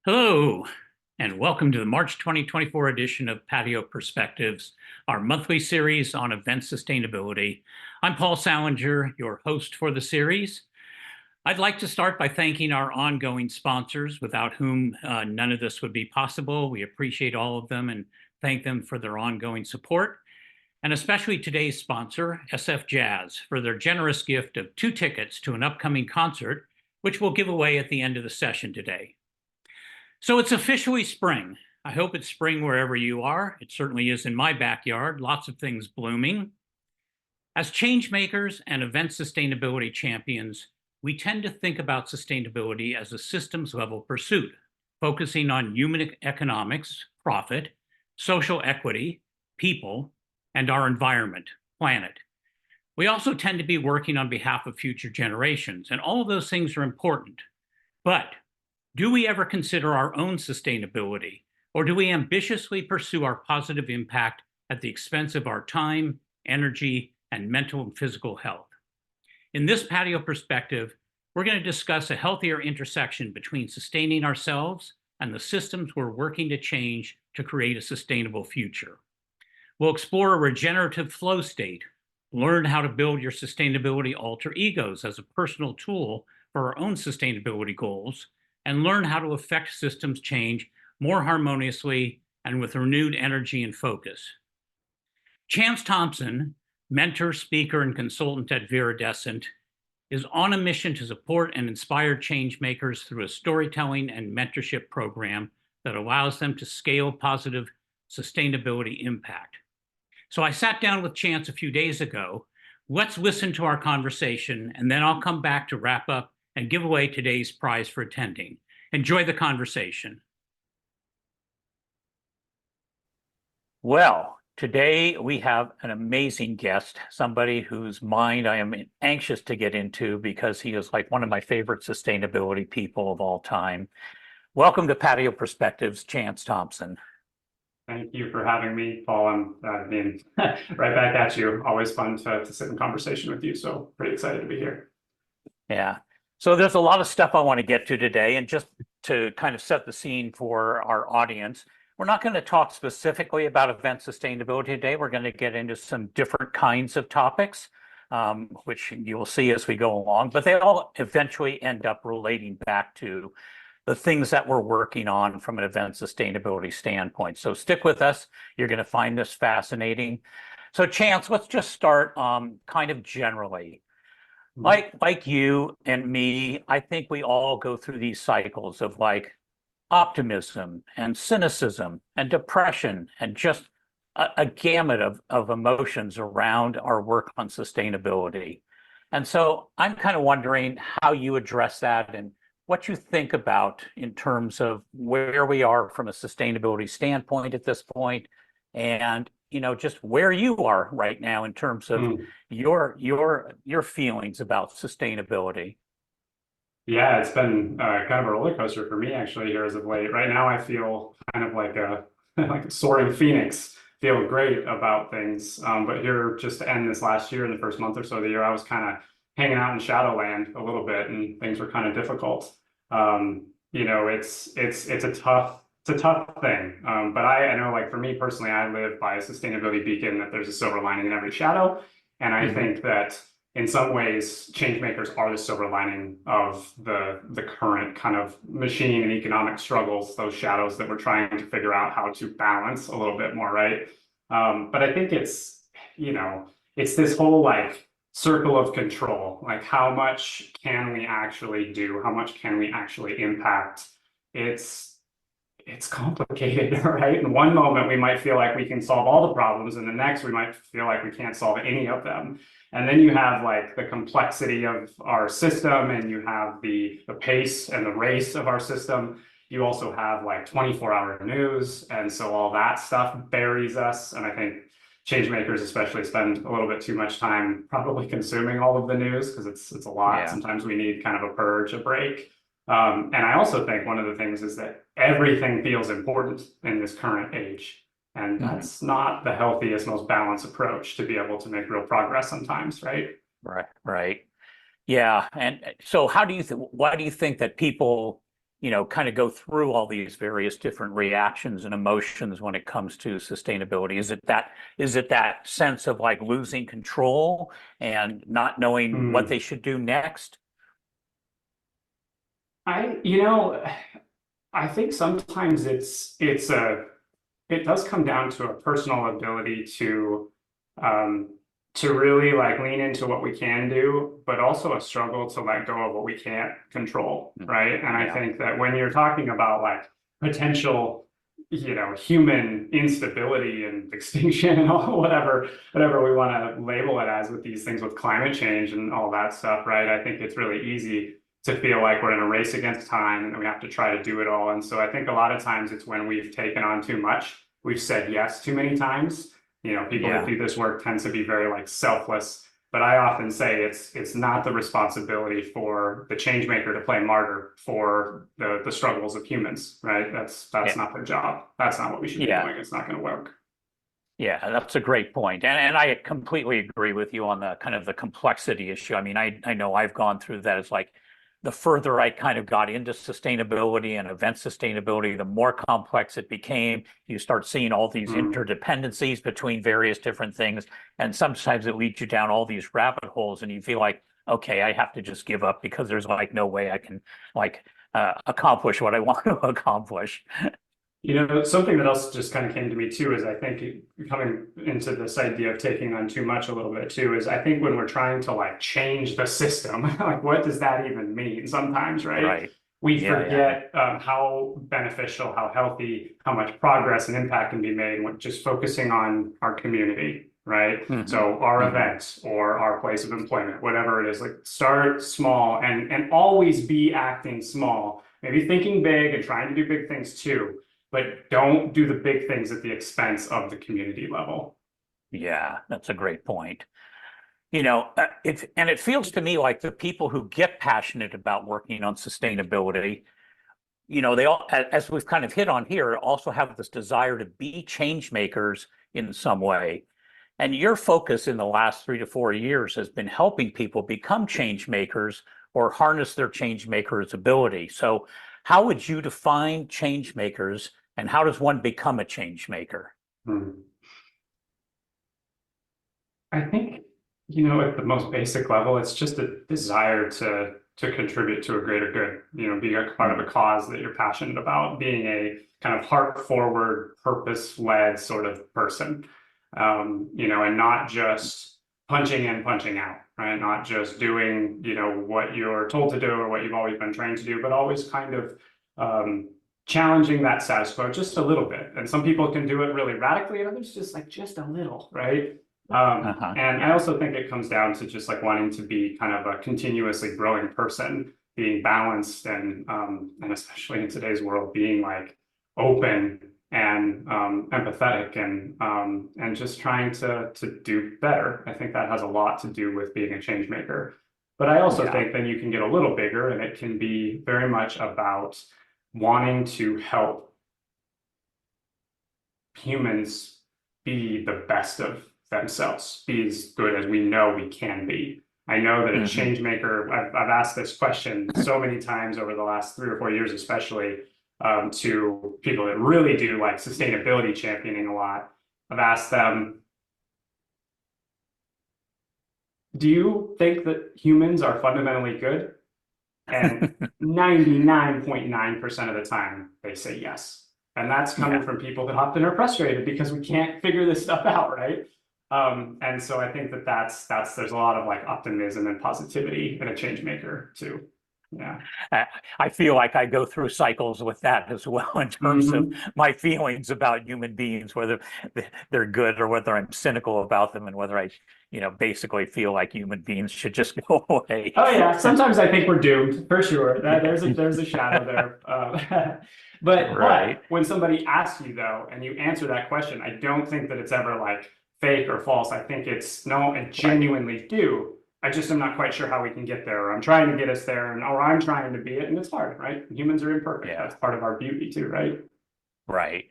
Hello, and welcome to the March 2024 edition of Patio Perspectives, our monthly series on event sustainability. I'm Paul Salinger, your host for the series. I'd like to start by thanking our ongoing sponsors, without whom none of this would be possible. We appreciate all of them and thank them for their ongoing support, and especially today's sponsor, SF Jazz, for their generous gift of 2 tickets to an upcoming concert, which we'll give away at the end of the session today. So it's officially spring. I hope it's spring wherever you are. It certainly is in my backyard, lots of things blooming. As change makers and event sustainability champions, we tend to think about sustainability as a systems level pursuit, focusing on human economics, profit, social equity, people, and our environment, planet. We also tend to be working on behalf of future generations, and all of those things are important. But do we ever consider our own sustainability, or do we ambitiously pursue our positive impact at the expense of our time, energy, and mental and physical health? In this patio perspective, we're going to discuss a healthier intersection between sustaining ourselves and the systems we're working to change to create a sustainable future. We'll explore a regenerative flow state, learn how to build your sustainability alter egos as a personal tool for our own sustainability goals, and learn how to affect systems change more harmoniously and with renewed energy and focus. Chance Thompson, mentor, speaker, and consultant at Viridescent, is on a mission to support and inspire change makers through a storytelling and mentorship program that allows them to scale positive sustainability impact. So I sat down with Chance a few days ago. Let's listen to our conversation, and then I'll come back to wrap up and give away today's prize for attending. Enjoy the conversation. Well, today we have an amazing guest, somebody whose mind I am anxious to get into because he is like one of my favorite sustainability people of all time. Welcome to Patio Perspectives, Chance Thompson. Thank you for having me, Paul. I'm being right back at you. Always fun to sit in conversation with you. So pretty excited to be here. Yeah. So there's a lot of stuff I want to get to today, and just to kind of set the scene for our audience, we're not going to talk specifically about event sustainability today. We're going to get into some different kinds of topics, which you will see as we go along, but they all eventually end up relating back to the things that we're working on from an event sustainability standpoint. So stick with us. You're going to find this fascinating. So Chance, let's just start kind of generally. Like you and me, I think we all go through these cycles of like optimism and cynicism and depression and just a gamut of emotions around our work on sustainability. And so I'm kind of wondering how you address that and what you think about in terms of where we are from a sustainability standpoint at this point, and just where you are right now in terms of your feelings about sustainability. Yeah, it's been kind of a roller coaster for me actually here as of late. Right now, I feel kind of like a like a soaring phoenix. Feel great about things, but here just to end this last year, in the first month or so of the year, I was kind of hanging out in Shadowland a little bit, and things were kind of difficult. It's a tough thing. But I know, like for me personally, I live by a sustainability beacon that there's a silver lining in every shadow. And I think that in some ways, change makers are the silver lining of the current kind of machine and economic struggles, those shadows that we're trying to figure out how to balance a little bit more, right? But I think it's this whole like circle of control, like how much can we actually do? How much can we actually impact? It's complicated, right? In one moment, we might feel like we can solve all the problems, and the next, we might feel like we can't solve any of them. And then you have like the complexity of our system, and you have the pace and the race of our system. You also have like 24-hour news, and so all that stuff buries us. And I think change makers especially spend a little bit too much time probably consuming all of the news because it's a lot. Yeah. Sometimes we need kind of a purge, a break. And I also think one of the things is that everything feels important in this current age. And that's not the healthiest, most balanced approach to be able to make real progress sometimes, right? Right. Yeah. And so why do you think that people kind of go through all these various different reactions and emotions when it comes to sustainability? Is it that sense of like losing control and not knowing what they should do next? I think sometimes it does come down to a personal ability um to really like lean into what we can do, but also a struggle to let go of what we can't control, right? And I Yeah. think that when you're talking about like potential, human instability and extinction and all whatever we want to label it as with these things with climate change and all that stuff, right? I think it's really easy to feel like we're in a race against time and we have to try to do it all. And so I think a lot of times it's when we've taken on too much, we've said yes too many times. People that do this work tend to be very like selfless, but I often say it's not the responsibility for the change maker to play martyr for the struggles of humans, right? That's not their job. That's not what we should be doing. It's not going to work. Yeah, that's a great point. And I completely agree with you on the kind of the complexity issue. I mean, I know I've gone through that. It's like the further I kind of got into sustainability and event sustainability, the more complex it became. You start seeing all these interdependencies between various different things. And sometimes it leads you down all these rabbit holes and you feel like, okay, I have to just give up because there's like no way I can like accomplish what I want to accomplish. Something that else just kind of came to me too is I think coming into this idea of taking on too much a little bit too is I think when we're trying to like change the system, like what does that even mean sometimes, right? Right. We forget how beneficial, how healthy, how much progress and impact can be made when just focusing on our community, right? So our events or our place of employment, whatever it is, like start small and always be acting small, maybe thinking big and trying to do big things too. But don't do the big things at the expense of the community level. Yeah, that's a great point. It feels to me like the people who get passionate about working on sustainability, they all, as we've kind of hit on here, also have this desire to be change makers in some way. And your focus in the last 3 to 4 years has been helping people become change makers or harness their change makers' ability. So how would you define change makers and how does one become a change maker? I think, at the most basic level, it's just a desire to contribute to a greater good, being a part of a cause that you're passionate about, being a kind of heart forward, purpose led sort of person, and not just punching in, punching out, right? Not just doing, what you're told to do or what you've always been trained to do, but always kind of challenging that status quo just a little bit. And some people can do it really radically, and others just a little, right? And I also think it comes down to just like wanting to be kind of a continuously growing person, being balanced and especially in today's world, being like open and empathetic and just trying to do better. I think that has a lot to do with being a change maker. But I also think then you can get a little bigger and it can be very much about wanting to help humans be the best of themselves, be as good as we know we can be. I know that a change maker, I've asked this question so many times over the last 3 or 4 years, especially to people that really do like sustainability championing a lot. I've asked them, do you think that humans are fundamentally good? And 99.9% of the time, they say yes. And that's coming from people that often are frustrated because we can't figure this stuff out, right? And so I think that's there's a lot of like optimism and positivity in a change maker too. Yeah. I feel like I go through cycles with that as well in terms of my feelings about human beings, whether they're good or whether I'm cynical about them and whether I, basically feel like human beings should just go away. Oh yeah, sometimes I think we're doomed for sure. There's a shadow there. But when somebody asks you though, and you answer that question, I don't think that it's ever like fake or false. I think it's no, I genuinely do. I just am not quite sure how we can get there, or I'm trying to get us there, or I'm trying to be it, and it's hard, right? Humans are imperfect. That's part of our beauty too, right? Right.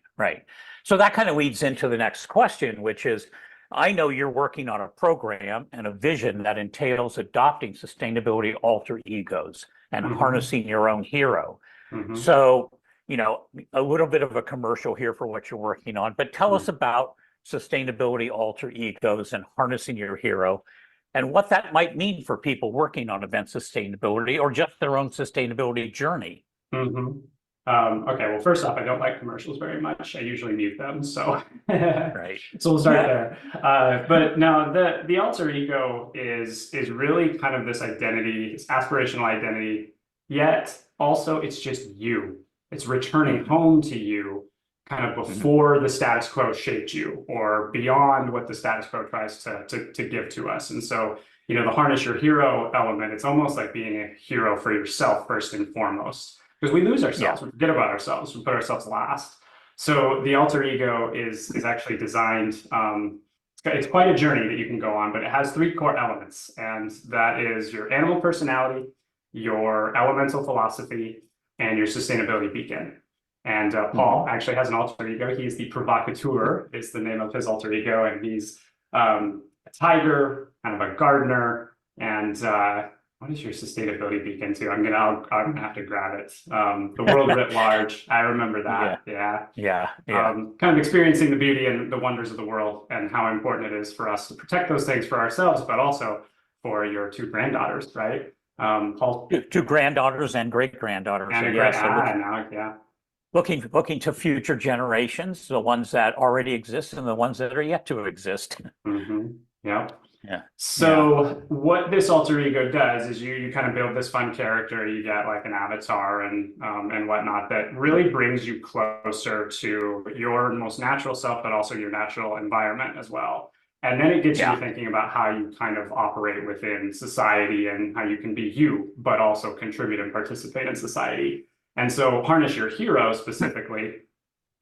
So that kind of leads into the next question, which is, I know you're working on a program and a vision that entails adopting sustainability alter egos and harnessing your own hero. Hmm. So, a little bit of a commercial here for what you're working on, but tell us about sustainability alter egos and harnessing your hero and what that might mean for people working on event sustainability or just their own sustainability journey. Hmm. Okay, well, first off, I don't like commercials very much. I usually mute them, so Right. so we'll start there. But no, the alter ego is really kind of this identity, this aspirational identity, yet also it's just you. It's returning home to you kind of before the status quo shaped you or beyond what the status quo tries to give to us. And so, the harness your hero element, it's almost like being a hero for yourself first and foremost. Because we lose ourselves, we forget about ourselves, we put ourselves last. So the alter ego is actually designed. It's quite a journey that you can go on, but it has three core elements, and that is your animal personality, your elemental philosophy, and your sustainability beacon. And Paul actually has an alter ego. He's the provocateur, is the name of his alter ego, and he's a tiger, kind of a gardener, and what is your sustainability beacon too? I'm gonna have to grab it. The world writ large. I remember that. Yeah. Kind of experiencing the beauty and the wonders of the world and how important it is for us to protect those things for ourselves, but also for your two granddaughters, right? Paul. Two granddaughters and great granddaughters. And looking to future generations, the ones that already exist and the ones that are yet to exist. Yeah. So what this alter ego does is you kind of build this fun character. You get like an avatar and whatnot that really brings you closer to your most natural self, but also your natural environment as well. And then it gets you thinking about how you kind of operate within society and how you can be you, but also contribute and participate in society. And so Harness Your Hero specifically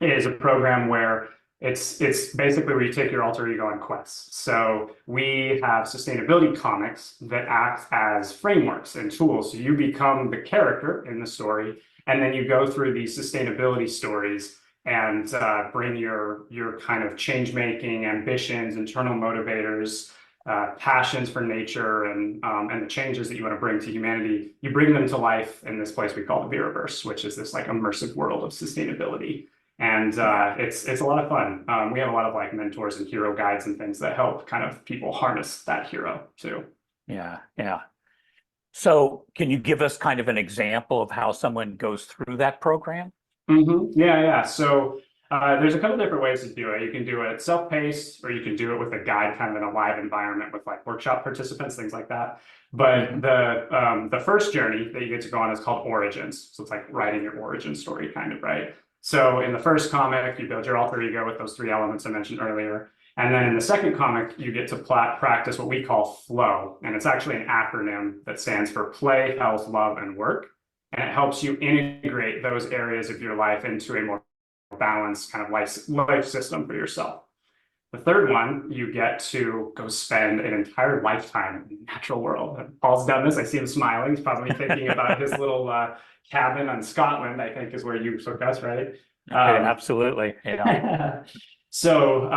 is a program where it's basically where you take your alter ego on quests. So we have sustainability comics that act as frameworks and tools. So you become the character in the story, and then you go through these sustainability stories and bring your kind of change-making ambitions, internal motivators, passions for nature, and the changes that you want to bring to humanity. You bring them to life in this place we call the Viridescent, which is this like immersive world of sustainability. And it's a lot of fun. We have a lot of like mentors and hero guides and things that help kind of people harness that hero too. Yeah. So can you give us kind of an example of how someone goes through that program? Yeah. So there's a couple different ways to do it. You can do it self-paced, or you can do it with a guide kind of in a live environment with like workshop participants, things like that. But the first journey that you get to go on is called Origins. So it's like writing your origin story kind of, right? So in the first comic, you build your alter ego with those three elements I mentioned earlier. And then in the second comic, you get to practice what we call flow. And it's actually an acronym that stands for play, health, love, and work. And it helps you integrate those areas of your life into a more balanced kind of life system for yourself. The third one, you get to go spend an entire lifetime in the natural world. And Paul's done this. I see him smiling. He's probably thinking about his little cabin on Scotland, I think is where you took us, right? Absolutely. Yeah. So,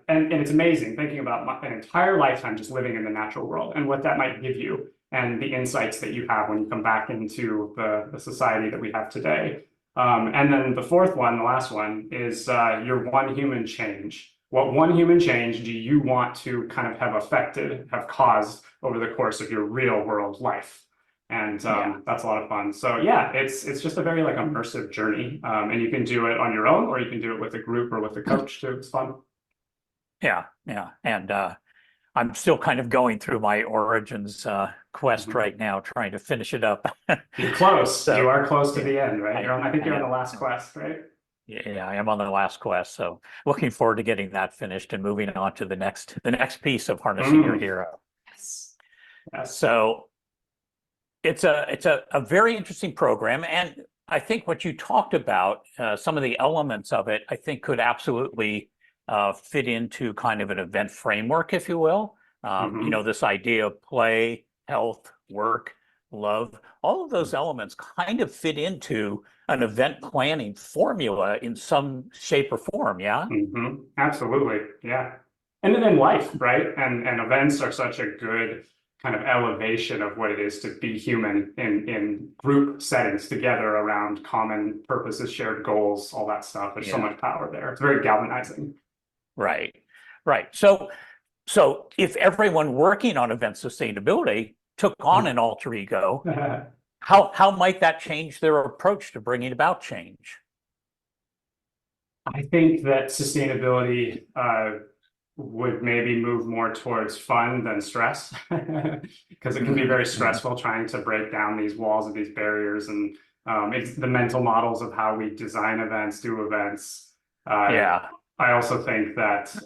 and it's amazing thinking about an entire lifetime just living in the natural world and what that might give you and the insights that you have when you come back into the society that we have today. And then the fourth one, the last one, is your one human change. What one human change do you want to kind of have caused over the course of your real world life? And that's a lot of fun. So yeah, it's just a very like immersive journey. And you can do it on your own, or you can do it with a group or with a coach too. It's fun. Yeah. And I'm still kind of going through my Origins quest right now, trying to finish it up. You're close. You are close to the end, right? I think you're on the last quest, right? Yeah, I am on the last quest. So looking forward to getting that finished and moving on to the next piece of harnessing your hero. Yes. So it's a very interesting program. And I think what you talked about, some of the elements of it, I think could absolutely fit into kind of an event framework, if you will. This idea of play, health, work, love, all of those elements kind of fit into an event planning formula in some shape or form. Yeah. Absolutely. Yeah. And then in life, right? And events are such a good kind of elevation of what it is to be human in group settings together around common purposes, shared goals, all that stuff. There's so much power there. It's very galvanizing. Right, right. So if everyone working on event sustainability took on an alter ego, how might that change their approach to bringing about change? I think that sustainability would maybe move more towards fun than stress, because it can be very stressful trying to break down these walls and these barriers, and it's the mental models of how we design events, do events. Yeah. I also think that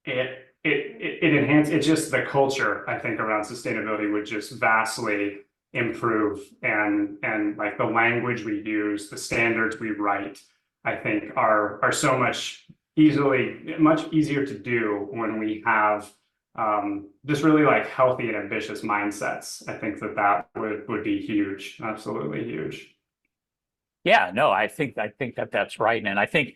it enhances, it's just the culture, I think, around sustainability would just vastly improve, and like the language we use, the standards we write, I think are so much easier to do when we have just really like healthy and ambitious mindsets. I think that would be huge, absolutely huge. Yeah, no, I think that's right, and I think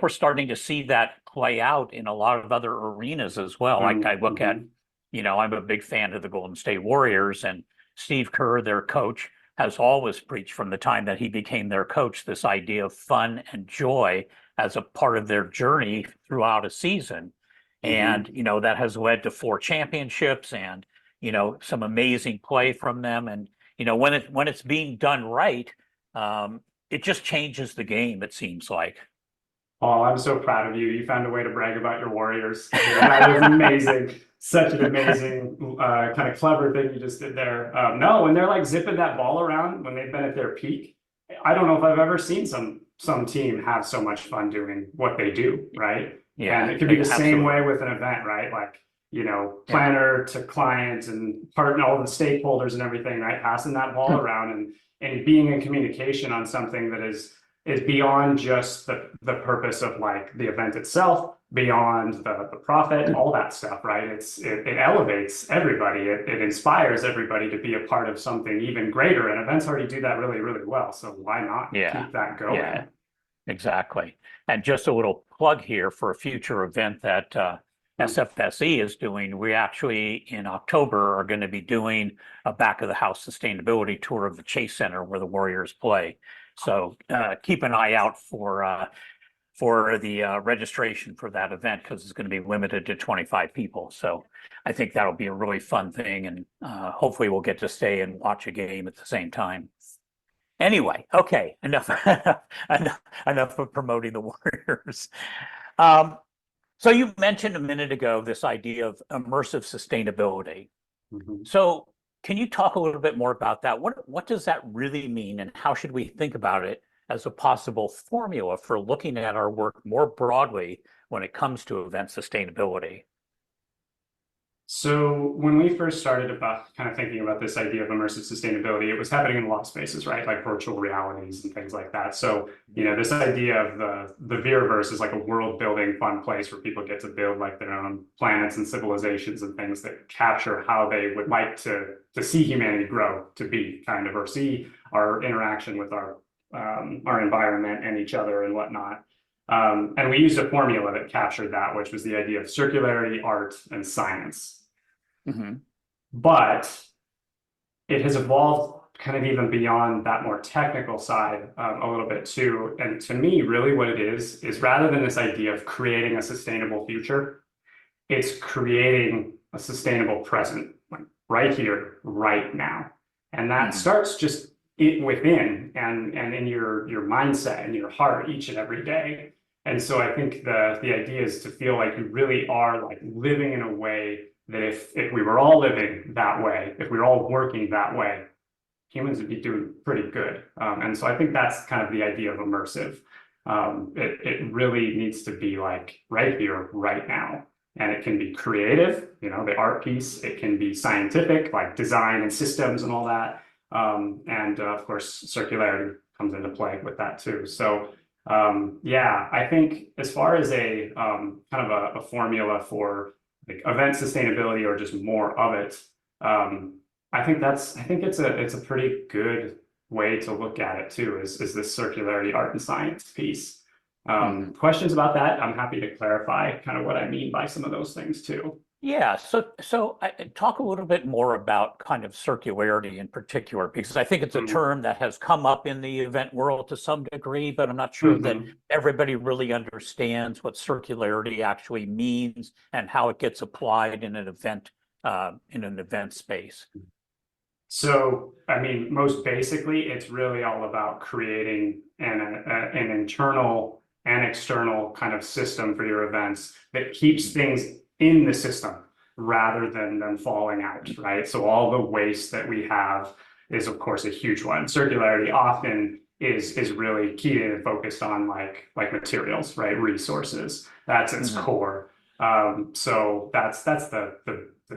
we're starting to see that play out in a lot of other arenas as well. Like I look at, I'm a big fan of the Golden State Warriors, and Steve Kerr, their coach, has always preached from the time that he became their coach this idea of fun and joy as a part of their journey throughout a season. And, that has led to 4 championships and, some amazing play from them. And, when it's being done right, it just changes the game, it seems like. Oh, I'm so proud of you. You found a way to brag about your Warriors. That was amazing. Such an amazing, kind of clever thing you just did there. No, when they're like zipping that ball around when they've been at their peak, I don't know if I've ever seen some team have so much fun doing what they do, right? Yeah, and it could be the same way with an event, right? Like, planner to client and partner, all the stakeholders and everything, right? Passing that ball around and being in communication on something that is beyond just the purpose of like the event itself, beyond the profit, all that stuff, right? It elevates everybody. It inspires everybody to be a part of something even greater. And events already do that really, really well. So why not keep that going? Yeah, exactly. And just a little plug here for a future event that SFSE is doing. We actually, in October, are going to be doing a back of the house sustainability tour of the Chase Center where the Warriors play. So keep an eye out for the registration for that event, because it's going to be limited to 25 people. So I think that'll be a really fun thing, and hopefully we'll get to stay and watch a game at the same time. Anyway, okay, enough of promoting the Warriors. So you mentioned a minute ago this idea of immersive sustainability. So can you talk a little bit more about that? What does that really mean, and how should we think about it as a possible formula for looking at our work more broadly when it comes to event sustainability? So when we first started about kind of thinking about this idea of immersive sustainability, it was happening in a lot of spaces, right? Like virtual realities and things like that. So, this idea of the Viriverse is like a world building fun place where people get to build like their own planets and civilizations and things that capture how they would like to see humanity grow to be, kind of, or see our interaction with our environment and each other and whatnot. And we used a formula that captured that, which was the idea of circularity, art, and science. But it has evolved kind of even beyond that more technical side a little bit too. And to me, really what it is rather than this idea of creating a sustainable future, it's creating a sustainable present, like right here, right now. And that starts just within and in your mindset and your heart each and every day. And so I think the idea is to feel like you really are like living in a way that if we were all living that way, if we were all working that way, humans would be doing pretty good. And so I think that's kind of the idea of immersive. It really needs to be like right here, right now. And it can be creative, the art piece. It can be scientific, like design and systems and all that. And of course, circularity comes into play with that too. So yeah, I think as far as a kind of a formula for like event sustainability or just more of it, I think it's a pretty good way to look at it too, is this circularity, art, and science piece. Questions about that? I'm happy to clarify kind of what I mean by some of those things too. Yeah, so talk a little bit more about kind of circularity in particular, because I think it's a Mm, term that has come up in the event world to some degree, but I'm not sure that mhm. everybody really understands what circularity actually means and how it gets applied in an event space. So, I mean, most basically, it's really all about creating an internal and external kind of system for your events that keeps things in the system rather than them falling out, right? So all the waste that we have is, of course, a huge one. Circularity often is really key and focused on like materials, right? Resources. That's its Mhm. core. So that's the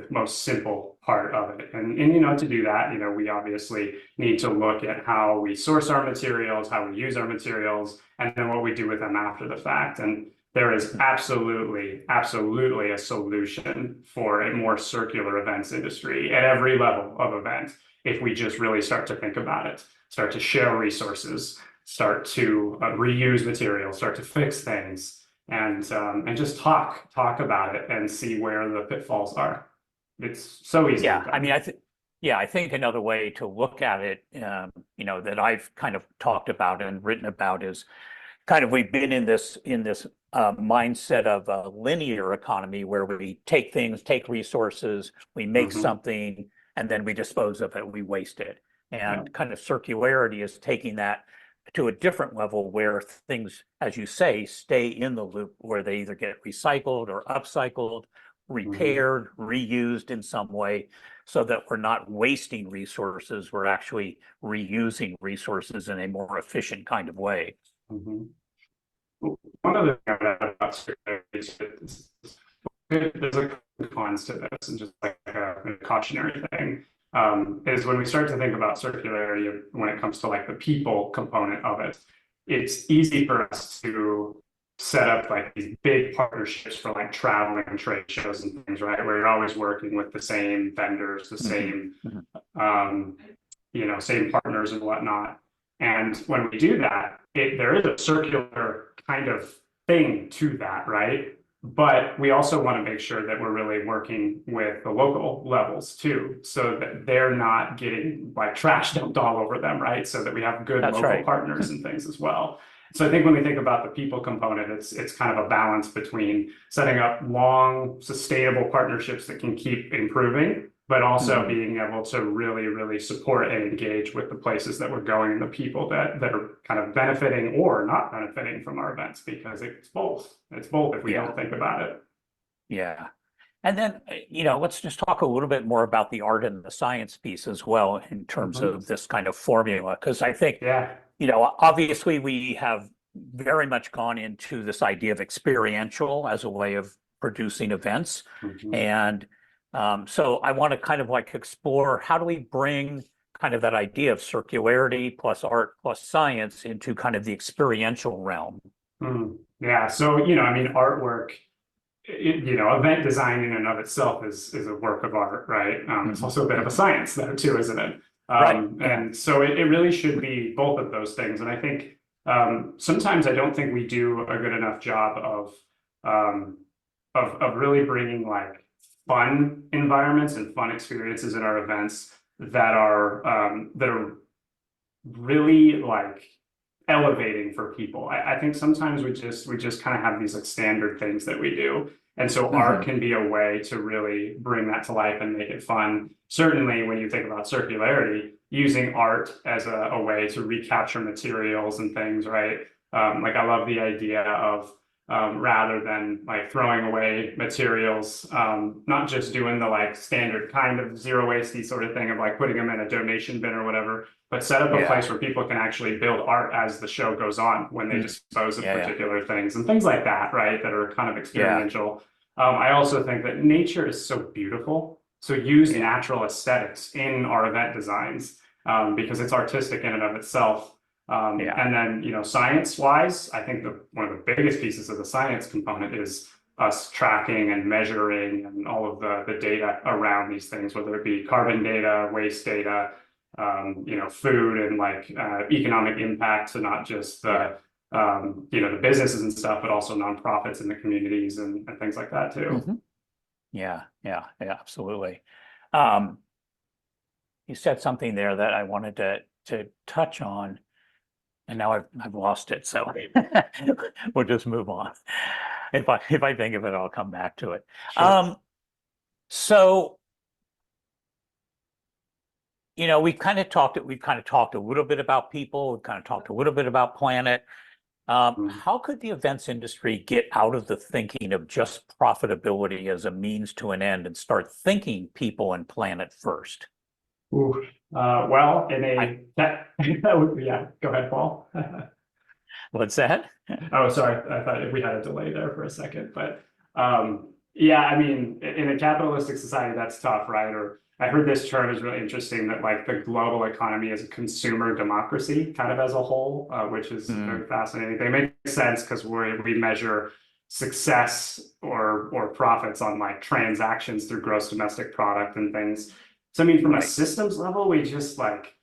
most simple part of it. And you know, to do that, you know, we obviously need to look at how we source our materials, how we use our materials, and then what we do with them after the fact. And there is absolutely a solution for a more circular events industry at every level of event if we just really start to think about it, start to share resources, start to reuse materials, start to fix things, and just talk about it and see where the pitfalls are. It's so easily Yeah, I mean, done. I think another way to look at it, that I've kind of talked about and written about is kind of we've been in this mindset of a linear economy where we take things, take resources, we make Hmm. something, and then we dispose of it, we waste it. Yeah. And kind of circularity is taking that to a different level where things, as you say, stay in the loop where they either get recycled or upcycled, Hmm. repaired, reused in some way, so that we're not wasting resources, we're actually reusing resources in a more efficient kind of way. Hmm. One other thing I'd add about circularity is there's a cons to this, and just like a cautionary thing, is when we start to think about circularity when it comes to like the people component of it, it's easy for us to set up like these big partnerships for like traveling trade shows and things, right? Where you're always working with the same vendors, the Mhm, same mhm. um, same partners and whatnot. And when we do that, there is a circular kind of thing to that, right? But we also want to make sure that we're really working with the local levels too, so that they're not getting like trash dumped all over them, right? So that we have good That's local right. partners and things as well. So I think when we think about the people component, it's kind of a balance between setting up long, sustainable partnerships that can keep improving, but also Mhm. being able to really support and engage with the places that we're going and the people that are kind of benefiting or not benefiting from our events, because it's both. It's both if we Yeah, don't think about it. yeah. And then, let's just talk a little bit more about the art and the science piece as well in terms Mhm. of this kind of formula. Because I think, Yeah. obviously we have very much gone into this idea of experiential as a way of producing events. Mhm. And so I want to kind of like explore how do we bring kind of that idea of circularity plus art plus science into kind of the experiential realm. Mhm. Yeah. So, I mean, artwork, event design in and of itself is a work of art, right? It's Mhm, also a bit of a mhm. science though, too, isn't it? Right. Yeah. And so it really should be both of those things. And I think sometimes I don't think we do a good enough job um, of really bringing like fun environments and fun experiences in our events that are really like elevating for people. I think sometimes we just kind of have these like standard things that we do. And so art Mhm. can be a way to really bring that to life and make it fun. Certainly, when you think about circularity, using art as a way to recapture materials and things, right? Like I love the idea of rather than like throwing away materials, not just doing the like standard kind of zero wasty sort of thing of like putting them in a donation bin or whatever, but set up a Yeah. place where people can actually build art as the show goes on when they Mm. dispose of Yeah. Yeah. particular things and things like that, right? That are kind of Yeah. experiential. I also think that nature is so beautiful. So use Yeah. natural aesthetics in our event designs because it's artistic in and of itself. Yeah. And then, science wise, I think one of the biggest pieces of the science component is us tracking and measuring and all of the data around these things, whether it be carbon data, waste data, food and like economic impact, so not just Yeah. the businesses and stuff, but also nonprofits in the communities and things like that too. Mhm. Yeah, absolutely. You said something there that I wanted to touch on, and now I've lost it. So we'll just move on. If I think of it, I'll come back to it. Sure. So we've kind of talked a little bit about people. We've kind of talked a little bit about planet. Mm. How could the events industry get out of the thinking of just profitability as a means to an end and start thinking people and planet first? Ooh. Well, in I, that yeah, go ahead, Paul. what's that? Oh, sorry. I thought we had a delay there for a second, but yeah, I mean, in a capitalistic society, that's tough, right? Or I heard this term is really interesting that like the global economy is a consumer democracy, kind of as a whole, which is very fascinating. They make sense because we measure success or profits on like transactions through gross domestic product and things. So I mean, from a Right. systems level, we just like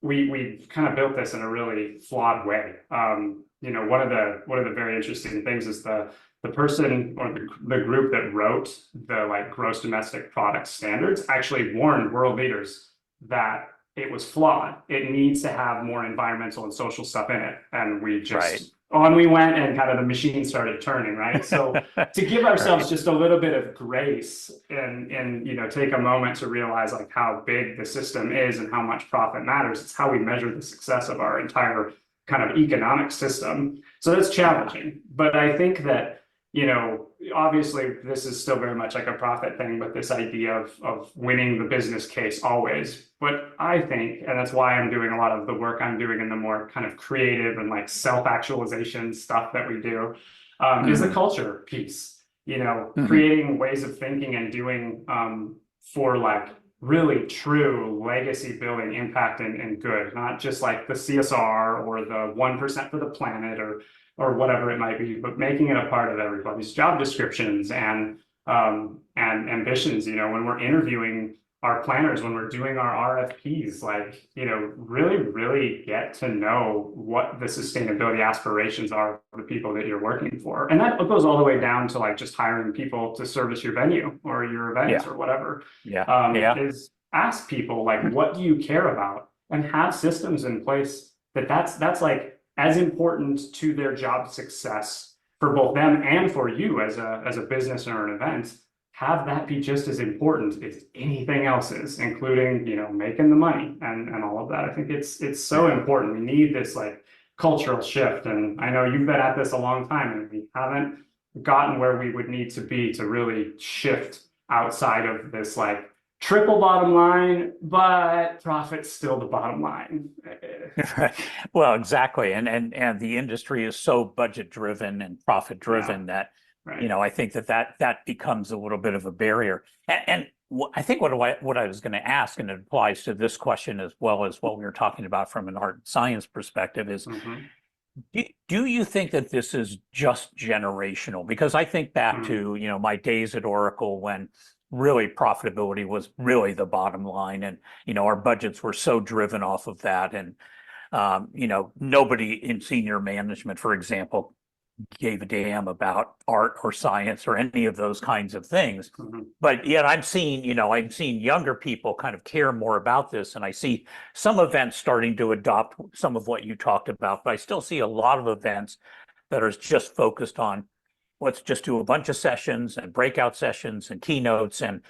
we kind of built this in a really flawed way. One of the very interesting things is the person or the group that wrote the like gross domestic product standards actually warned world leaders that it was flawed. It needs to have more environmental and social stuff in it, and we Right. just on we went, and kind of the machine started turning, right? So to give ourselves Right. just a little bit of grace and take a moment to realize like how big the system is and how much profit matters. It's how we measure the success of our entire kind of economic system. So that's challenging. But I think that obviously this is still very much like a profit thing, but this idea of winning the business case always. But I think, and that's why I'm doing a lot of the work I'm doing in the more kind of creative and like self-actualization stuff that we do, is the culture piece, creating ways of thinking and doing for like really true legacy building impact and good, not just like the CSR or the 1% for the planet or whatever it might be, but making it a part of everybody's job descriptions and ambitions. When we're interviewing our planners, when we're doing our RFPs, like really get to know what the sustainability aspirations are for the people that you're working for, and that goes all the way down to like just hiring people to service your venue or your events or whatever. Is ask people like, what do you care about, and have systems in place that's like as important to their job success for both them and for you as a business or an event. Have that be just as important as anything else is, including making the money and all of that. I think it's so important. We need this like cultural shift, and I know you've been at this a long time, and we haven't gotten where we would need to be to really shift outside of this like triple bottom line, but profit's still the bottom line. Well, exactly. And the industry is so budget driven and profit driven that, Right. I think that becomes a little bit of a barrier. And I think what I was going to ask, and it applies to this question as well as what we were talking about from an art and science perspective, is do you think that this is just generational? Because I think back to, my days at Oracle when really profitability was really the bottom line, and our budgets were so driven off of that, and nobody in senior management, for example, gave a damn about art or science or any of those kinds of things. But yet I'm seeing younger people kind of care more about this, and I see some events starting to adopt some of what you talked about, but I still see a lot of events that are just focused on, let's just do a bunch of sessions and breakout sessions and keynotes and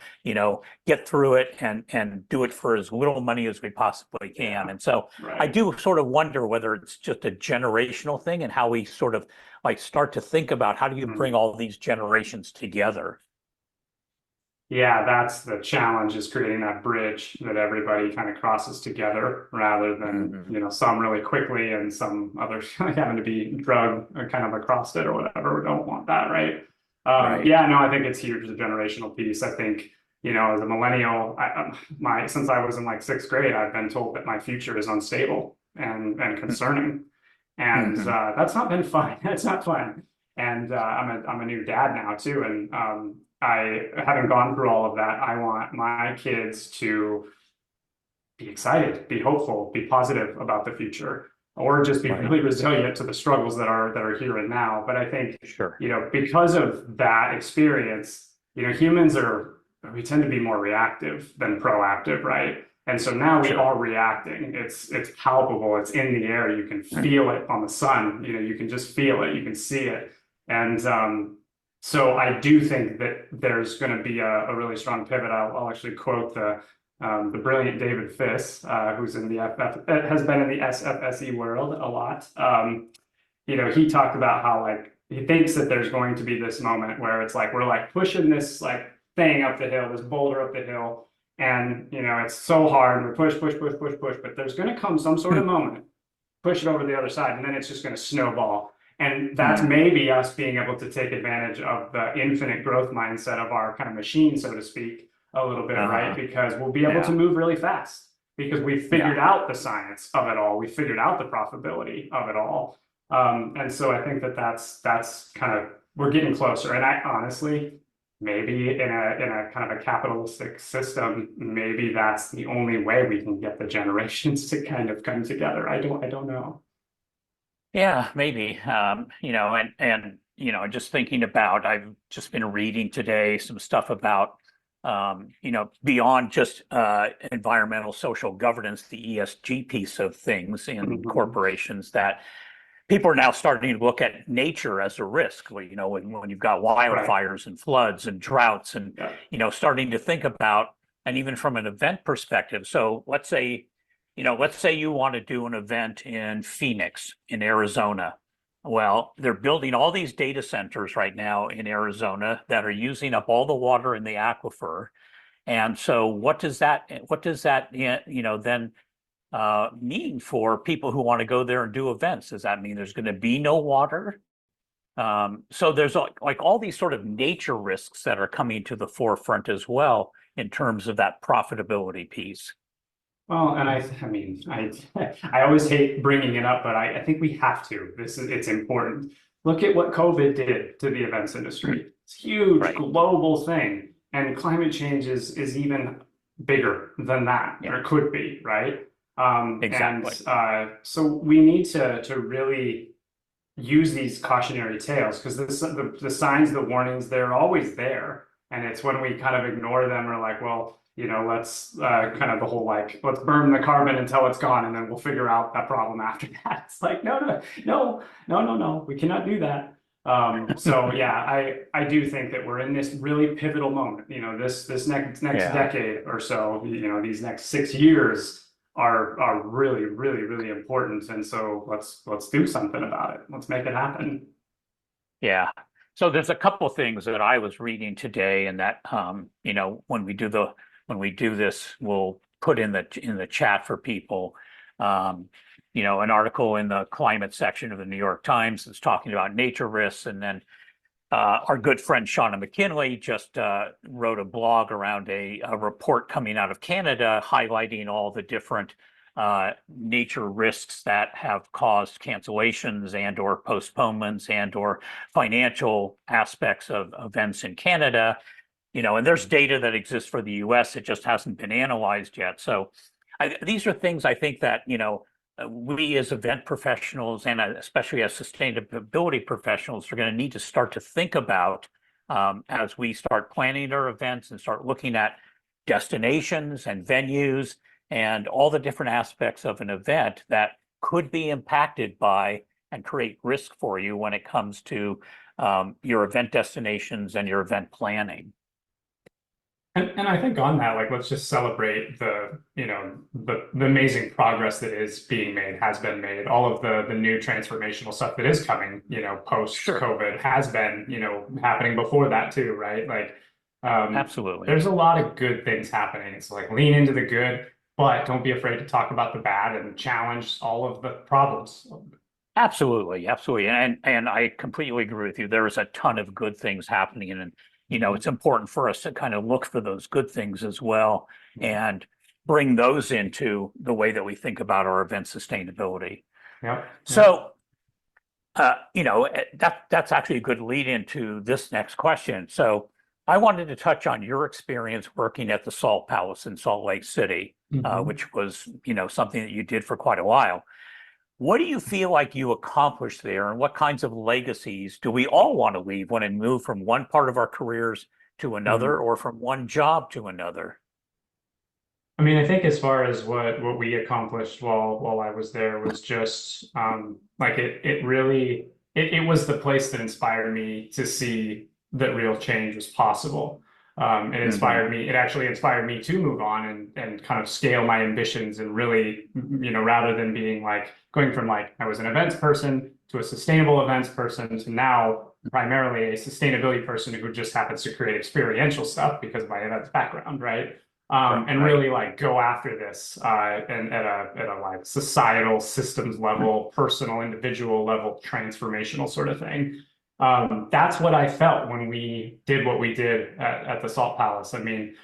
get through it and do it for as little money as we possibly can. And so I do sort of wonder whether it's just a generational thing and how we sort of like start to think about how do you bring all these generations together. Yeah, that's the challenge, is creating that bridge that everybody kind of crosses together, rather than some really quickly and some others having to be drugged kind of across it or whatever. We don't want that, right? Yeah, no, I think it's huge, the generational piece. I think as a millennial, since I was in like sixth grade, I've been told that my future is unstable and concerning, and that's not been fun. It's not fun. And I'm a new dad now too, and I haven't gone through all of that. I want my kids to be excited, be hopeful, be positive about the future, or just be really resilient to the struggles that are here and now. But I think because of that experience, humans we tend to be more reactive than proactive, right? And so now we are reacting. It's palpable. It's in the air. You can feel it on the sun. You can just feel it. You can see it. And so I do think that there's going to be a really strong pivot. I'll actually quote the brilliant David Fiss, who's in the has been in the SFSE world a lot. He talked about how like he thinks that there's going to be this moment where it's like we're like pushing this like thing up the hill, this boulder up the hill, and it's so hard. We push, but there's going to come some sort of moment, push it over the other side, and then it's just going to snowball. And that's maybe us being able to take advantage of the infinite growth mindset of our kind of machine, so to speak, a little bit, right? Because we'll be able to move really fast because we figured out the science of it all. We figured out the profitability of it all. And so I think that's kind of, we're getting closer. And I honestly, maybe in a kind of a capitalistic system, maybe that's the only way we can get the generations to kind of come together. I don't know. Yeah, maybe. Just thinking about, I've just been reading today some stuff about, beyond just environmental social governance, the ESG piece of things in corporations, that people are now starting to look at nature as a risk. When you've got wildfires and floods and droughts, and starting to think about, and even from an event perspective. So let's say you want to do an event in Phoenix, in Arizona. Well, they're building all these data centers right now in Arizona that are using up all the water in the aquifer. And so what does that then mean for people who want to go there and do events? Does that mean there's going to be no water? So there's like all these sort of nature risks that are coming to the forefront as well in terms of that profitability piece. Well, and I always hate bringing it up, but I think we have to. It's important. Look at what COVID did to the events industry. It's a huge global thing, and climate change is even bigger than that, or it could be, right? Exactly. And so we need to really use these cautionary tales, because the signs, the warnings, they're always there, and it's when we kind of ignore them or like, well, let's kind of the whole like, let's burn the carbon until it's gone, and then we'll figure out that problem after that. It's like, no, we cannot do that. So yeah, I do think that we're in this really pivotal moment. This next decade or so, these next 6 years are really, really, really important. And so let's do something about it. Let's make it happen. Yeah. So there's a couple of things that I was reading today, and that when we do this, we'll put in the chat for people. An article in the climate section of the New York Times that's talking about nature risks, and then our good friend Shauna McKinley just wrote a blog around a report coming out of Canada highlighting all the different nature risks that have caused cancellations and or postponements and or financial aspects of events in Canada. And there's data that exists for the US. It just hasn't been analyzed yet. So these are things I think that, we as event professionals, and especially as sustainability professionals, are going to need to start to think about as we start planning our events and start looking at destinations and venues and all the different aspects of an event that could be impacted by and create risk for you when it comes to your event destinations and your event planning. And I think on that, like, let's just celebrate the amazing progress that is being made, has been made. All of the new transformational stuff that is coming, post COVID has been, happening before that too, right? Like, absolutely. There's a lot of good things happening. It's like lean into the good, but don't be afraid to talk about the bad and challenge all of the problems. Absolutely, absolutely. And I completely agree with you. There is a ton of good things happening, and it's important for us to kind of look for those good things as well and bring those into the way that we think about our event sustainability. Yeah. So, that's actually a good lead into this next question. So I wanted to touch on your experience working at the Salt Palace in Salt Lake City, which was, something that you did for quite a while. What do you feel like you accomplished there, and what kinds of legacies do we all want to leave when we move from one part of our careers to another or from one job to another? I mean, I think as far as what we accomplished while I was there was just like it really it was the place that inspired me to see that real change was possible. It actually inspired me to move on and kind of scale my ambitions and really, rather than being like going from like I was an events person to a sustainable events person to now primarily a sustainability person who just happens to create experiential stuff because of my events background, right? And really like go after this and at a like societal systems level, personal, individual level, transformational sort of thing. That's what I felt when we did what we did at the Salt Palace. I mean,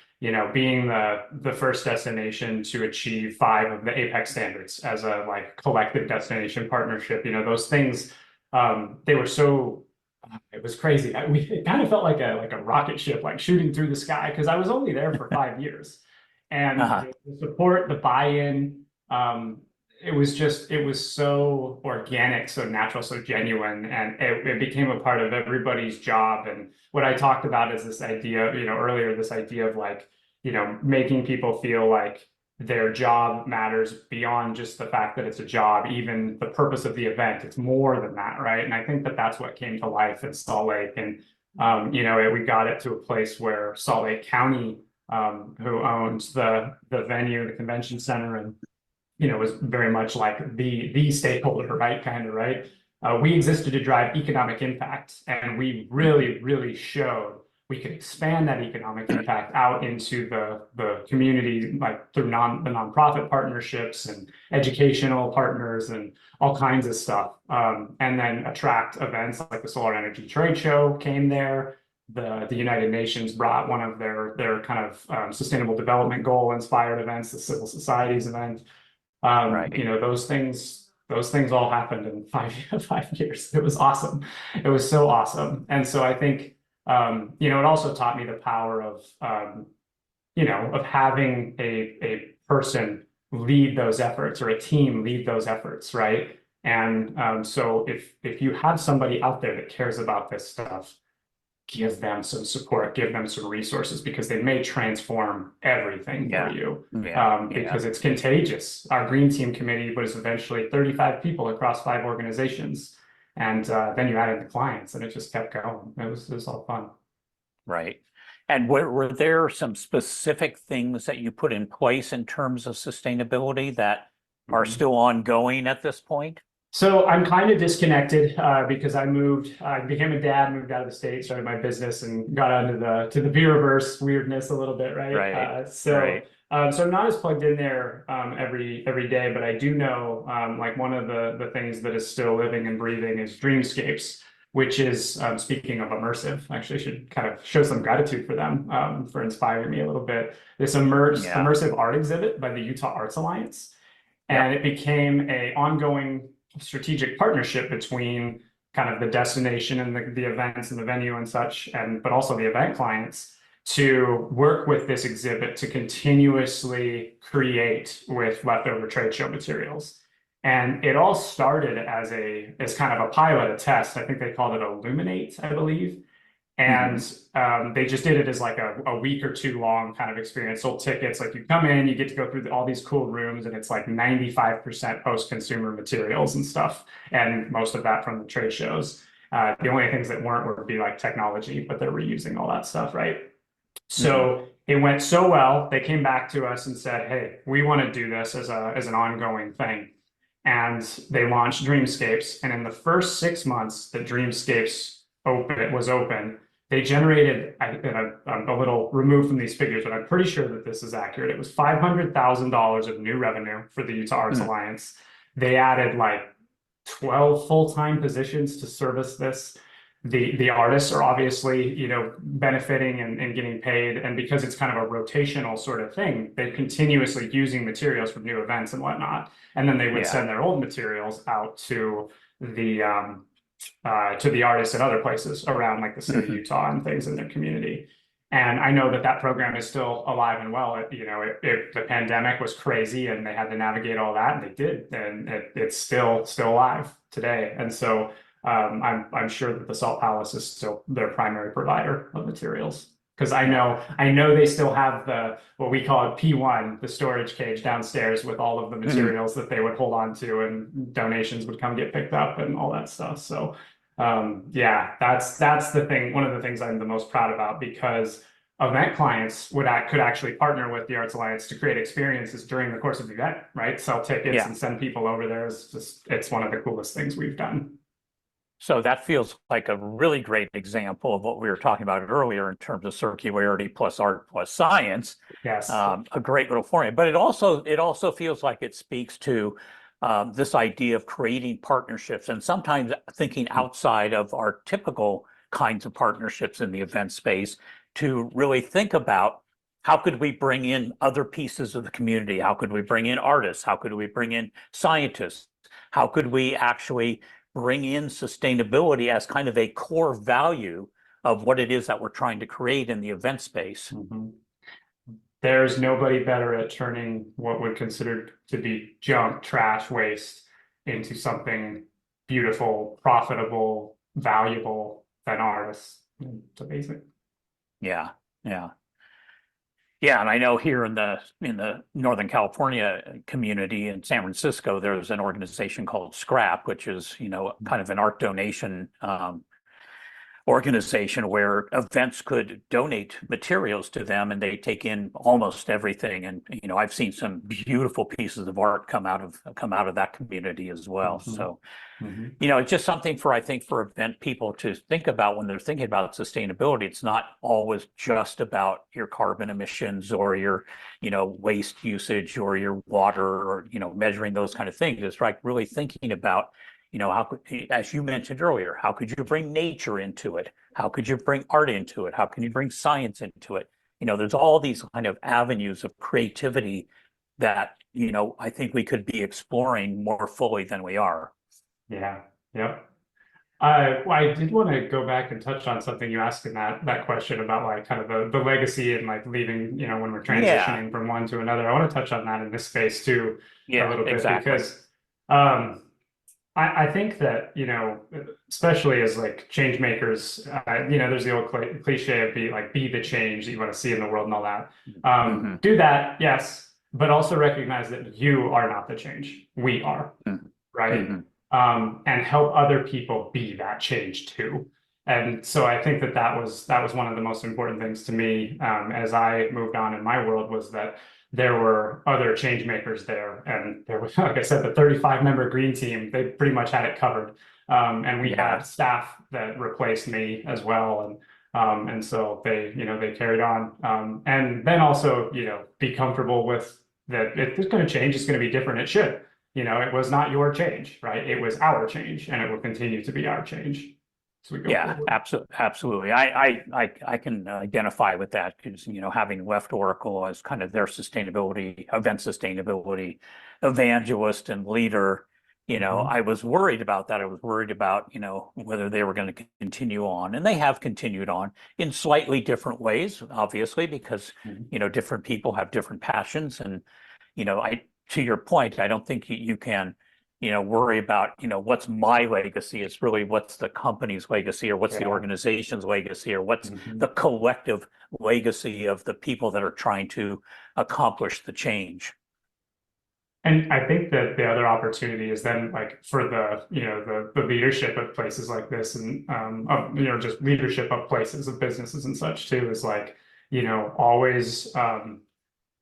being the first destination to achieve 5 of the Apex standards as a like collective destination partnership, those things, they were so it was crazy. It kind of felt like a rocket ship, like shooting through the sky, because I was only there for 5 years, and the support, the buy-in, it was so organic, so natural, so genuine, and it became a part of everybody's job. And what I talked about is this idea, earlier, this idea of like, making people feel like their job matters beyond just the fact that it's a job, even the purpose of the event. It's more than that, right? And I think that that's what came to life in Salt Lake. And, we got it to a place where Salt Lake County, who owns the venue, the convention center, and, was very much like the stakeholder, right? Kind of, right? We existed to drive economic impact, and we really, really showed we could expand that economic impact out into the community, like through the nonprofit partnerships and educational partners and all kinds of stuff. And then attract events like the Solar Energy Trade Show came there. The United Nations brought one of their kind of sustainable development goal inspired events, the Civil Societies event. Those things all happened in 5 years. It was awesome. It was so awesome. And so I think it also taught me the power of of having a person lead those efforts or a team lead those efforts, right? And so if you have somebody out there that cares about this stuff, give them some support, give them some resources, because they may transform everything for you. Because it's contagious. Our Green Team committee was eventually 35 people across 5 organizations. And then you added the clients, and it just kept going. It was all fun. Right. And were there some specific things that you put in place in terms of sustainability that are still ongoing at this point? So I'm kind of disconnected because I became a dad, moved out of the state, started my business, and got onto the Viridescent weirdness a little bit, right? So I'm not as plugged in there every day, but I do know like one of the things that is still living and breathing is Dreamscapes, which is speaking of immersive. Actually, I should kind of show some gratitude for them for inspiring me a little bit. This immersive art exhibit by the Utah Arts Alliance, and it became an ongoing strategic partnership between kind of the destination and the events and the venue and such, but also the event clients, to work with this exhibit to continuously create with leftover trade show materials. And it all started as kind of a pilot, a test. I think they called it Illuminate, I believe. And they just did it as like a week or 2 long kind of experience. Sold tickets, like you come in, you get to go through all these cool rooms, and it's like 95% post-consumer materials and stuff, and most of that from the trade shows. The only things that weren't would be like technology, but they're reusing all that stuff, right? So it went so well, they came back to us and said, hey, we want to do this as an ongoing thing. And they launched Dreamscapes. And in the first 6 months that Dreamscapes was open, they generated, I'm a little removed from these figures, but I'm pretty sure that this is accurate. It was $500,000 of new revenue for the Utah Arts Alliance. They added like 12 full-time positions to service this. The artists are obviously, benefiting and getting paid. And because it's kind of a rotational sort of thing, they're continuously using materials from new events and whatnot. And then they would send their old materials out to the artists in other places around like the state of Utah and things in their community. And I know that program is still alive and well. The pandemic was crazy and they had to navigate all that, and they did, and it's still alive today. And so I'm sure that the Salt Palace is still their primary provider of materials. Because I know they still have the what we call it P1, the storage cage downstairs with all of the materials that they would hold on to, and donations would come get picked up and all that stuff. So yeah, that's the thing. One of the things I'm the most proud about, because event clients could actually partner with the Arts Alliance to create experiences during the course of the event, right? Sell tickets Yeah. and send people over there. It's one of the coolest things we've done. So that feels like a really great example of what we were talking about earlier in terms of circularity plus art plus science. Yes. A great little formula, but it also feels like it speaks to this idea of creating partnerships and sometimes thinking outside of our typical kinds of partnerships in the event space to really think about how could we bring in other pieces of the community? How could we bring in artists? How could we bring in scientists? How could we actually bring in sustainability as kind of a core value of what it is that we're trying to create in the event space? Mm-hmm. There's nobody better at turning what would consider to be junk, trash, waste into something beautiful, profitable, valuable than artists. It's amazing. Yeah, yeah. Yeah, and I know here in the Northern California community in San Francisco, there's an organization called Scrap, which is, kind of an art donation organization where events could donate materials to them and they take in almost everything. And I've seen some beautiful pieces of art come out of that community as well. Mm-hmm. So Mm-hmm. it's just something I think for event people to think about when they're thinking about sustainability. It's not always just about your carbon emissions or your, waste usage or your water or, measuring those kind of things. It's like really thinking about, how could, as you mentioned earlier, how could you bring nature into it? How could you bring art into it? How can you bring science into it? There's all these kind of avenues of creativity that, I think we could be exploring more fully than we are. Yeah. Yep. Well, I did want to go back and touch on something you asked in that question about like kind of the legacy and like leaving, when we're Yeah, transitioning from one to another. I want to touch on that in this space too, a yeah, little bit, exactly. because I think that, especially as like change makers, there's the old cliche of be the change that you want to see in the world and all that. Hmm. Do that, yes, but also recognize that you are not the change. We are, right? Hmm. And help other people be that change too. And so I think that was one of the most important things to me, as I moved on in my world, was that there were other change makers there, and there was, like I said, the 35-member green team. They pretty much had it covered, and we Yeah, had staff that replaced me as well, and so they carried on, and then also be comfortable with that. If it's going to change, it's going to be different. It should. It was not your change, right? It was our change, and it will continue to be our change as we go yeah, forward. absolutely. I can identify with that because having left Oracle as kind of their event sustainability evangelist and leader, Mhm. I was worried about that. I was worried about whether they were going to continue on, and they have continued on in slightly different ways, obviously, because Mhm. different people have different passions, and I to your point, I don't think you can worry about, what's my legacy. It's really what's the company's legacy or what's the Yeah. organization's legacy or what's the Mhm. collective legacy of the people that are trying to accomplish the change. And I think that the other opportunity is then like for the leadership of places like this, and just leadership of places, of businesses and such too, is like always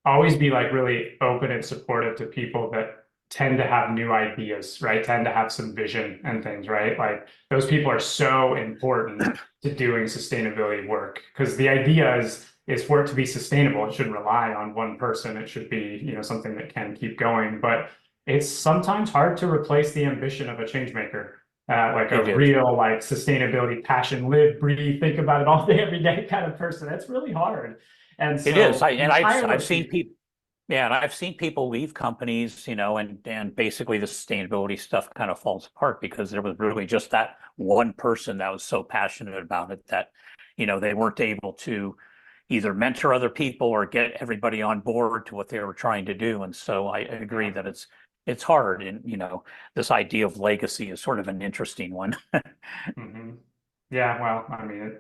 always be like really open and supportive to people that tend to have new ideas, right? Tend to have some vision and things, right? Like those people are so important to doing sustainability work, because the idea is for it to be sustainable. It shouldn't rely on one person. It should be, something that can keep going. But it's sometimes hard to replace the ambition of a change maker. Like a It is. real like sustainability, passion, live, breathe, think about it all day, every day kind of person. That's really hard. And It is. so you hire I've those seen people. people. Yeah, and I've seen people leave companies, and basically the sustainability stuff kind of falls apart because there was really just that one person that was so passionate about it that, they weren't able to either mentor other people or get everybody on board to what they were trying to do. And so I agree Yeah. that it's hard. And, this idea of legacy is sort of an interesting one. Mhm. Yeah, well, I mean,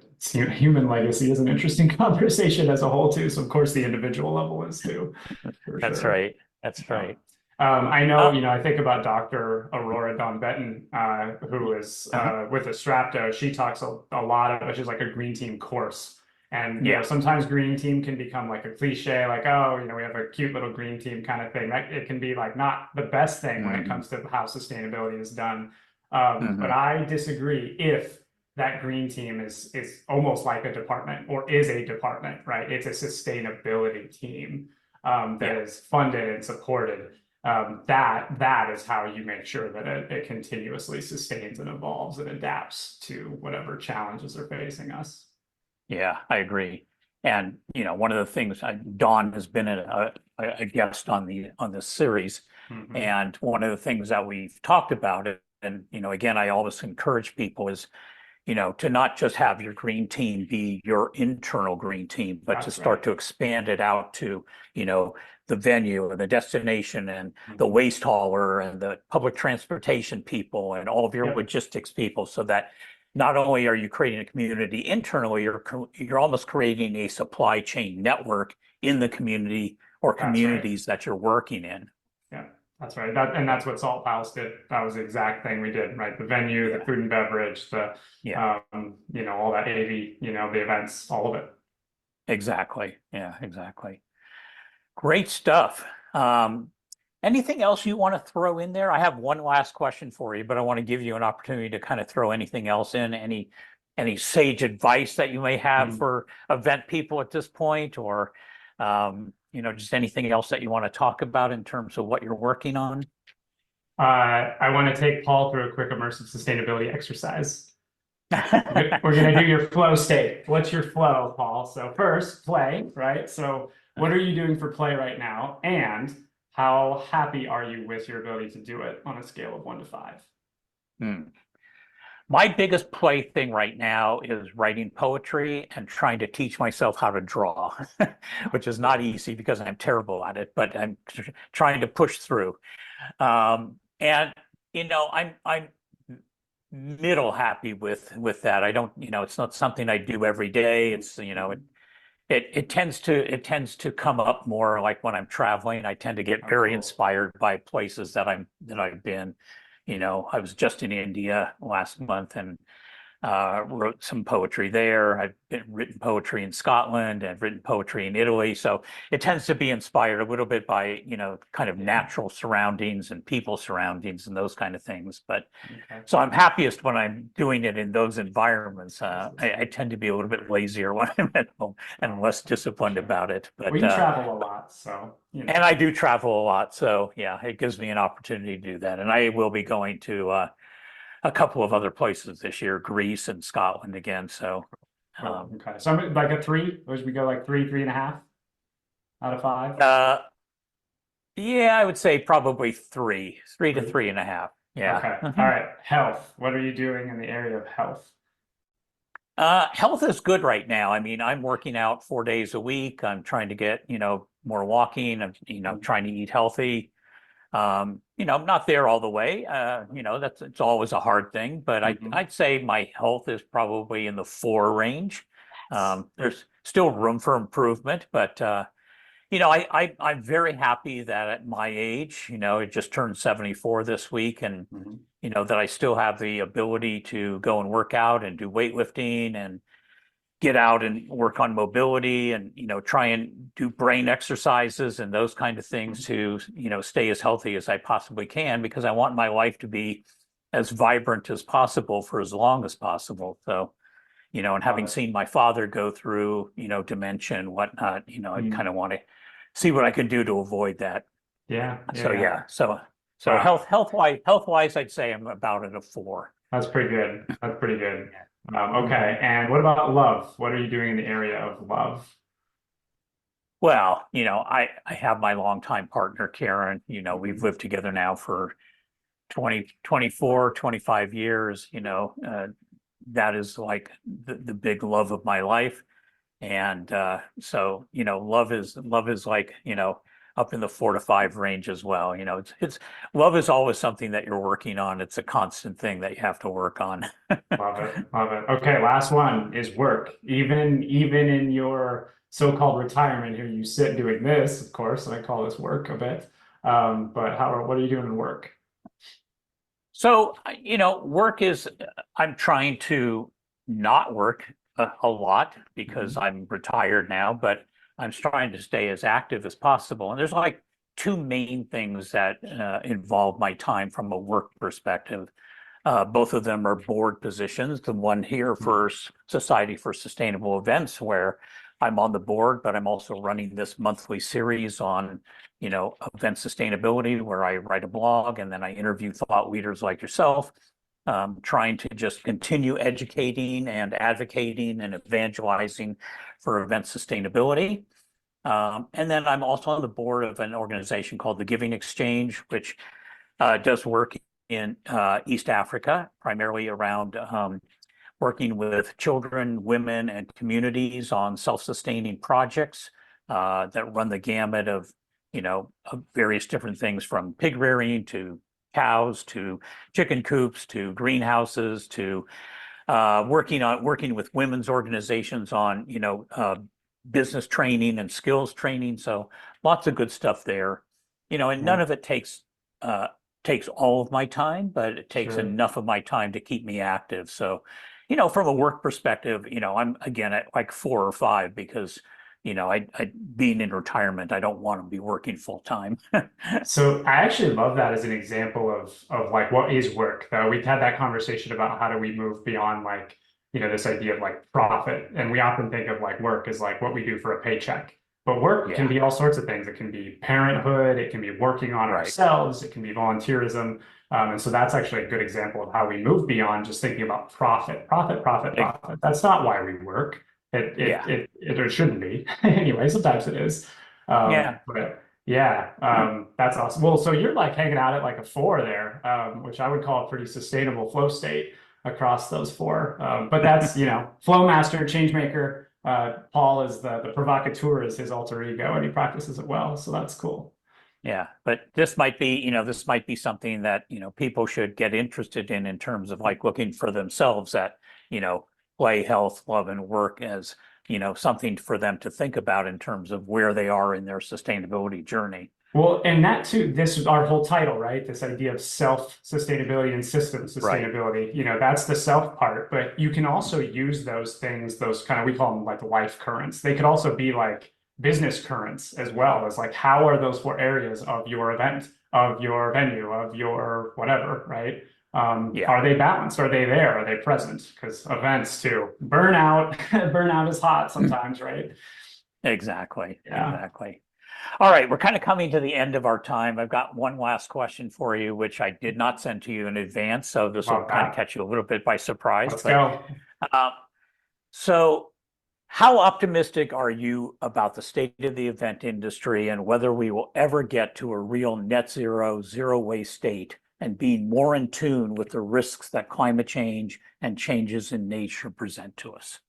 human legacy is an interesting conversation as a whole too. So of course the individual level is too, for That's sure. right. That's Yeah. right. I know, Uh, I think about Dr. Aurora Dawn Benton, who is uh-huh. with Astrapto. She talks a lot about, she's like a green team course. And, Yeah. sometimes green team can become like a cliche, like, oh, we have a cute little green team kind of thing. That it can be like not the best thing when it Hmm. comes to how sustainability is done. But Hmm. I disagree if that green team is almost like a department or is a department, right? It's a sustainability team that Yeah. is funded and supported. That is how you make sure that it continuously sustains and evolves and adapts to whatever challenges are facing us. Yeah, I agree. And one of the things Dawn has been a guest on this series, Mhm. and one of the things that we've talked about it, and again, I always encourage people is to not just have your green team be your internal green team, but to That's start right. to expand it out to, the venue and the destination and the Mhm. waste hauler and the public transportation people and all of your Yep, logistics people, so that not only are you creating a community internally, you're almost creating a supply chain network in the community or that's right. communities that you're working in. Yeah, that's right. That's what Salt House did. That was the exact thing we did, right? The venue, the Yeah, food and beverage, the yeah, all that AV, the events, all of it. exactly. Yeah, exactly. Great stuff. Anything else you want to throw in there? I have one last question for you, but I want to give you an opportunity to kind of throw anything else in, any sage advice that you may have Mhm. for event people at this point, or just anything else that you want to talk about in terms of what you're working on. I want to take Paul through a quick immersive sustainability exercise. We're gonna do your flow state. What's your flow, Paul? So first, play, right? So what are you doing for play right now? And how happy are you with your ability to do it on a scale of 1 to 5? Hmm. My biggest play thing right now is writing poetry and trying to teach myself how to draw, which is not easy because I'm terrible at it, but I'm trying to push through. And I'm middle happy with that. I don't, it's not something I do every day. It's, it tends to come up more like when I'm traveling. I tend to get Oh, very cool. inspired by places that I've been. I was just in India last month and wrote some poetry there. Written poetry in Scotland. I've written poetry in Italy. So it tends to be inspired a little bit by, kind of Yeah. natural surroundings and people surroundings and those kind of things. But Okay. so I'm happiest when I'm doing it in those environments. I tend to be a little bit lazier when I'm at home and Oh, less for disciplined sure. about it. Well, But you travel a lot, so and I do travel a lot. So yeah, it gives me an opportunity to do that. And I will be going to a couple of other places this year, Greece and Scotland again. So, cool. um, Okay. So I'm like a 3, or should we go like 3, 3.5 out of 5? uh, yeah, I would say probably three to 3. 3.5. Yeah. Okay. All right. Health. What are you doing in the area of health? Health is good right now. I mean, I'm working out 4 days a week. I'm trying to get, more walking. I'm, trying to eat healthy. I'm not there all the way. It's always a hard thing, but Mhm. I'd say my health is probably in the 4 range. Yes. There's still room for improvement, but I'm very happy that at my age, it just turned 74 this week, and Mhm. that I still have the ability to go and work out and do weightlifting and get out and work on mobility and try and do brain exercises and those kind of things Mhm. to stay as healthy as I possibly can, because I want my life to be as vibrant as possible for as long as possible. So, and Love having it. seen my father go through dementia and whatnot, I Mm. kind of want to see what I can do to avoid that. Yeah, yeah, So yeah. yeah, so Wow, health wise, I'd say I'm about at a 4. that's pretty good. That's pretty good. Mhm. Okay, and what about love? What are you doing in the area of love? Well, I have my longtime partner, Karen. We've lived together now for 20, 24, 25 years. That is like the big love of my life. And so, love is like, up in the 4 to 5 range as well. You know, it's love is always something that you're working on. It's a constant thing that you have to work on. Love it, love it. Okay, last one is work. Even in your so-called retirement here, you sit doing this, of course, and I call this work a bit. But what are you doing in work? So, you know, work is, I'm trying to not work a lot because I'm retired now, but I'm trying to stay as active as possible. And there's like two main things that involve my time from a work perspective. Both of them are board positions. The one here for Society for Sustainable Events, where I'm on the board, but I'm also running this monthly series on, you know, event sustainability, where I write a blog and then I interview thought leaders like yourself, trying to just continue educating and advocating and evangelizing for event sustainability. And then I'm also on the board of an organization called the Giving Exchange, which does work in East Africa, primarily around working with children, women, and communities on self-sustaining projects that run the gamut of, you know, of various different things, from pig rearing to cows to chicken coops to greenhouses to working with women's organizations on, you know, business training and skills training. So lots of good stuff there, you know, and none of it takes all of my time, but it takes enough of my time to keep me active. So, you know, from a work perspective, you know, I'm again at like 4 or 5 because, you know, I being in retirement, I don't want to be working full time. So I actually love that as an example of like what is work, though. We've had that conversation about how do we move beyond, like, you know, this idea of like profit. And we often think of like work as like what we do for a paycheck. But work can be all sorts of things. It can be parenthood, it can be working on ourselves, it can be volunteerism. And so that's actually a good example of how we move beyond just thinking about profit. That's not why we work. It shouldn't be. Anyway, sometimes it is. But yeah, that's awesome. Well, so you're like hanging out at like a 4 there, which I would call a pretty sustainable flow state across those 4. But that's, you know, flow master, change maker. Paul is the provocateur is his alter ego, and he practices it well. So that's cool. Yeah, but this might be, you know, this might be something that, you know, people should get interested in terms of like looking for themselves at, you know, play, health, love, and work as, you know, something for them to think about in terms of where they are in their sustainability journey. Well, and that too, this is our whole title, right? This idea of self-sustainability and system sustainability. You know, that's the self part, but you can also use those things, those kind of, we call them like life currents. They could also be like business currents as well, as like, how are those 4 areas of your event, of your venue, of your whatever, right? Are they balanced? Are they there? Are they present? Because events too, burnout is hot sometimes, right? Exactly. All right, we're kind of coming to the end of our time. I've got one last question for you, which I did not send to you in advance, so this will kind of catch you a little bit by surprise. Let's go. So how optimistic are you about the state of the event industry and whether we will ever get to a real net zero, zero waste state and be more in tune with the risks that climate change and changes in nature present to us?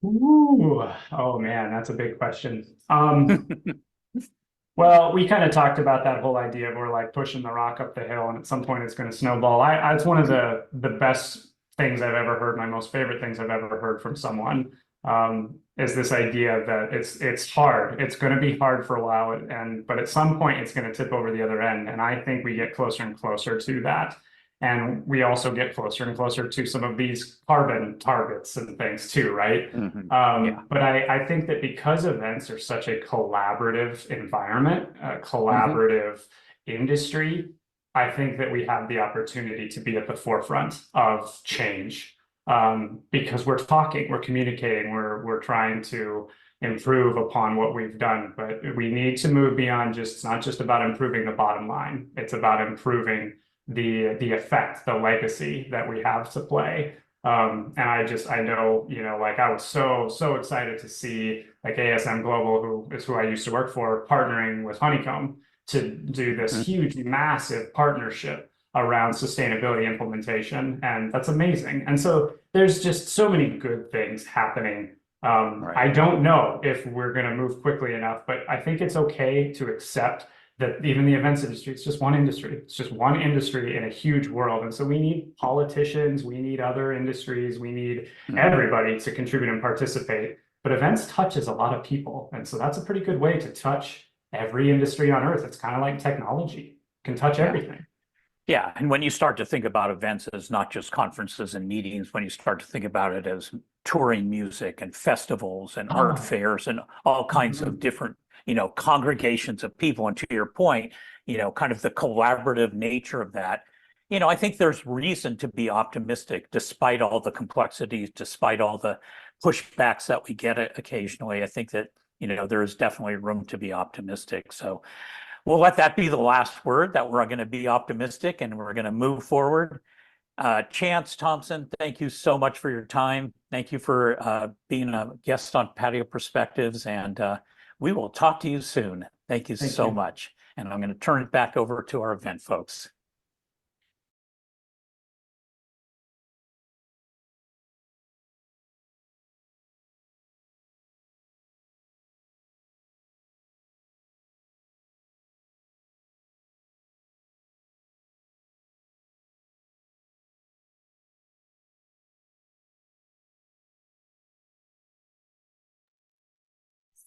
Ooh, oh man, that's a big question. Well, we kind of talked about that whole idea of we're like pushing the rock up the hill, and at some point it's going to snowball. It's one of the best things I've ever heard, my most favorite things I've ever heard from someone, is this idea that it's hard. It's going to be hard for a while, but at some point it's going to tip over the other end. And I think we get closer and closer to that. And we also get closer and closer to some of these carbon targets and things too, right? But I think that because events are such a collaborative environment, a collaborative industry, I think that we have the opportunity to be at the forefront of change, because we're talking, we're communicating, we're trying to improve upon what we've done. But we need to move beyond it's not just about improving the bottom line. It's about improving the effect, the legacy that we have to play. And I know, you know, like I was so excited to see like ASM Global, who is who I used to work for, partnering with Honeycomb to do this huge, massive partnership around sustainability implementation. And that's amazing. And so there's just so many good things happening I don't know if we're going to move quickly enough, but I think it's okay to accept that even the events industry, it's just one industry. It's just one industry in a huge world. And so we need politicians, we need other industries, we need everybody to contribute and participate. But events touches a lot of people. And so that's a pretty good way to touch every industry on earth. It's kind of like technology, can touch everything. Yeah, and when you start to think about events as not just conferences and meetings, when you start to think about it as touring music and festivals and art fairs and all kinds of different, congregations of people, and to your point, kind of the collaborative nature of that, I think there's reason to be optimistic despite all the complexities, despite all the pushbacks that we get occasionally. I think that, there is definitely room to be optimistic. So we'll let that be the last word, that we're going to be optimistic and we're going to move forward. Chance, Thompson, thank you so much for your time. Thank you for being a guest on Patio Perspectives, and we will talk to you soon. Thank you so much. And I'm going to turn it back over to our event folks.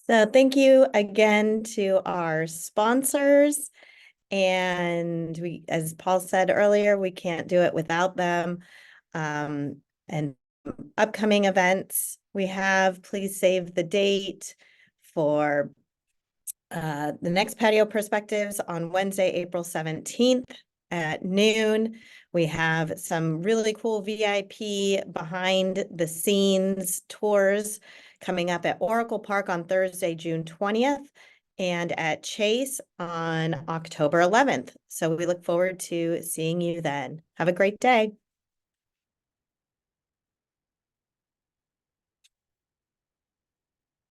So thank you again to our sponsors. And we, as Paul said earlier, we can't do it without them. And upcoming events we have, please save the date for the next Patio Perspectives on Wednesday, April 17th at noon. We have some really cool VIP behind the scenes tours coming up at Oracle Park on Thursday, June 20th, and at Chase on October 11th. So we look forward to seeing you then. Have a great day.